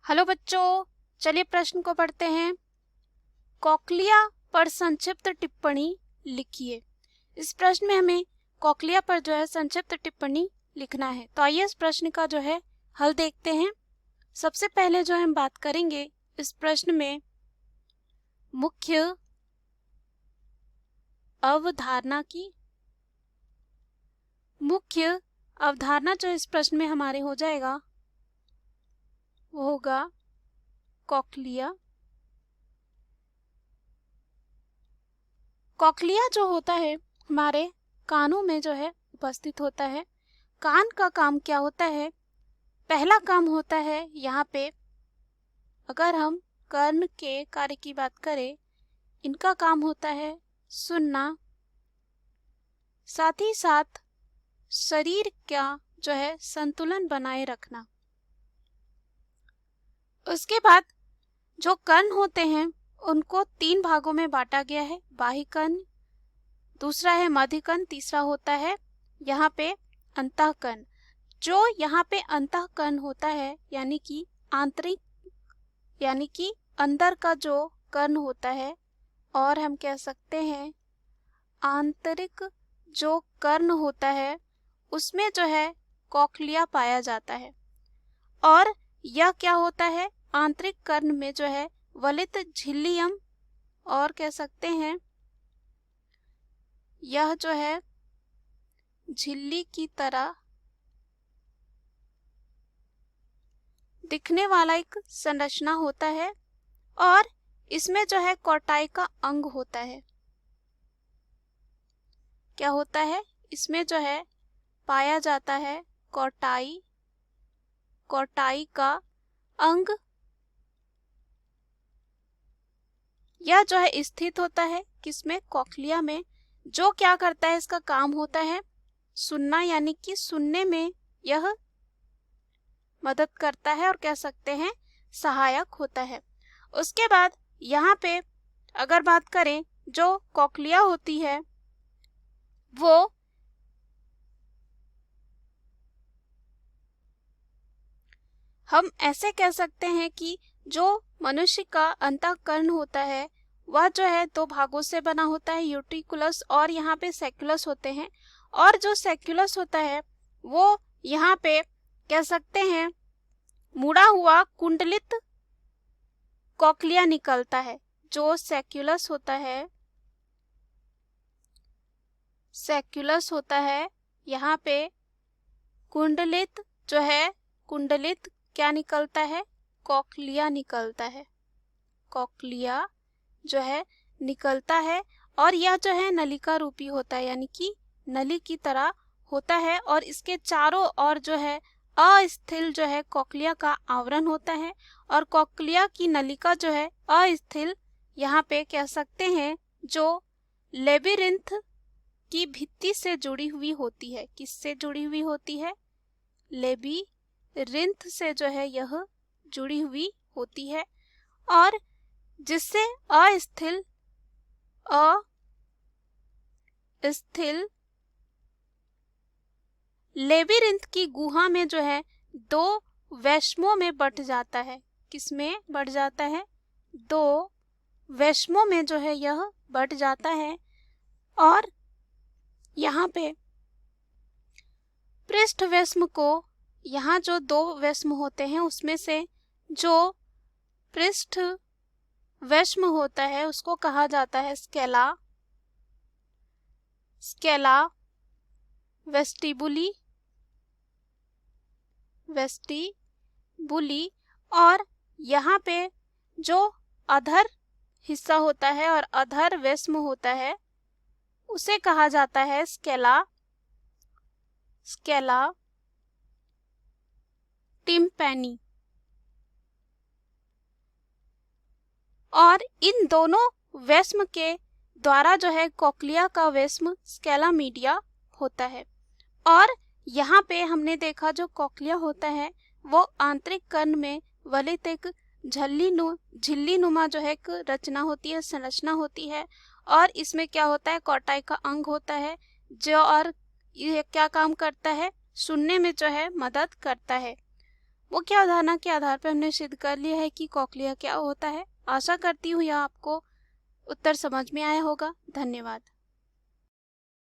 Hello बच्चों, चलिए प्रश्न को पढ़ते हैं। कॉक्लिया पर संक्षिप्त टिप्पणी लिखिए। इस प्रश्न में हमें कॉक्लिया पर जो है संक्षिप्त टिप्पणी लिखना है। तो आइए इस प्रश्न का जो है हल देखते हैं। सबसे पहले जो हम बात करेंगे इस प्रश्न में मुख्य अवधारणा की। मुख्य अवधारणा जो इस प्रश्न में हमारे हो जाएगा वो होगा कॉक्लिया। कॉक्लिया जो होता है हमारे कानों में जो है उपस्थित होता है। कान का काम क्या होता है? पहला काम होता है यहाँ पे, अगर हम कर्ण के कार्य की बात करें, इनका काम होता है सुनना, साथ ही साथ शरीर का जो है संतुलन बनाए रखना। उसके बाद जो कर्ण होते हैं उनको 3 भागों में बांटा गया है। बाह्य कर्ण, दूसरा है मध्य कर्ण, तीसरा होता है यहाँ पे अंतःकर्ण। जो यहाँ पे अंतःकर्ण होता है यानी कि आंतरिक, यानी कि अंदर का जो कर्ण होता है, और हम कह सकते हैं आंतरिक जो कर्ण होता है उसमें जो है कॉक्लिया पाया जाता है। और यह क्या होता है? आंतरिक कर्ण में जो है वलित झिल्लियम, और कह सकते हैं यह जो है झिल्ली की तरह दिखने वाला एक संरचना होता है, और इसमें जो है कोटाई का अंग होता है। क्या होता है? इसमें जो है पाया जाता है कोटाई, कोटाई का अंग। यह जो है स्थित होता है किसमें? कॉक्लिया में। जो क्या करता है? इसका काम होता है सुनना, यानी कि सुनने में यह मदद करता है और कह सकते हैं सहायक होता है। उसके बाद यहाँ पे अगर बात करें, जो कॉक्लिया होती है वो हम ऐसे कह सकते हैं कि जो मनुष्य का अंतःकरण होता है वह जो है 2 भागों से बना होता है, यूट्रिकुलस और यहाँ पे सेक्युलस होते हैं। और जो सेक्युलस होता है वो यहाँ पे कह सकते हैं मुड़ा हुआ कुंडलित कॉक्लिया निकलता है। जो सेक्युलस होता है, सेक्युलस होता है यहाँ पे कुंडलित जो है, कुंडलित क्या निकलता है? कॉक्लिया निकलता है। कॉक्लिया जो है निकलता है, और यह जो है नलिका रूपी होता है, यानी कि नली की तरह होता है। और इसके चारों ओर जो है अस्थिल जो है कॉक्लिया का आवरण होता है, और कॉक्लिया की नलिका जो है अस्थिल यहाँ पे कह सकते हैं जो लेबिरिंथ की भित्ति से जुड़ी हुई होती है। किससे जुड़ी हुई होती है? लेबिरिंथ से जो है यह जुड़ी हुई होती है, और जिससे अस्थिल लेबिरिंथ की गुहा में जो है 2 वैश्मों में बट जाता है। किसमें बट जाता है? 2 वैश्मों में जो है यह बट जाता है। और यहाँ पे पृष्ठ वैश्म को, यहाँ जो 2 वैश्म होते हैं उसमें से जो पृष्ठ वैश्म होता है उसको कहा जाता है स्केला, स्केला वेस्टिबुली, वेस्टिबुली। और यहाँ पे जो अधर हिस्सा होता है और अधर वैश्म होता है उसे कहा जाता है स्केला, स्केला टिम्पैनी। और इन दोनों वैश्म के द्वारा जो है कॉक्लिया का वैश्म स्केला मीडिया होता है। और यहाँ पे हमने देखा जो कॉक्लिया होता है वो आंतरिक कर्ण में वलित एक झिल्ली नुमा जो है एक रचना होती है, संरचना होती है। और इसमें क्या होता है? कोटाई का अंग होता है जो, और ये क्या काम करता है? सुनने में जो है मदद करता है। मुख्य अवधारणा के आधार पर हमने सिद्ध कर लिया है कि कॉक्लिया क्या होता है। आशा करती हूँ यह आपको उत्तर समझ में आया होगा। धन्यवाद।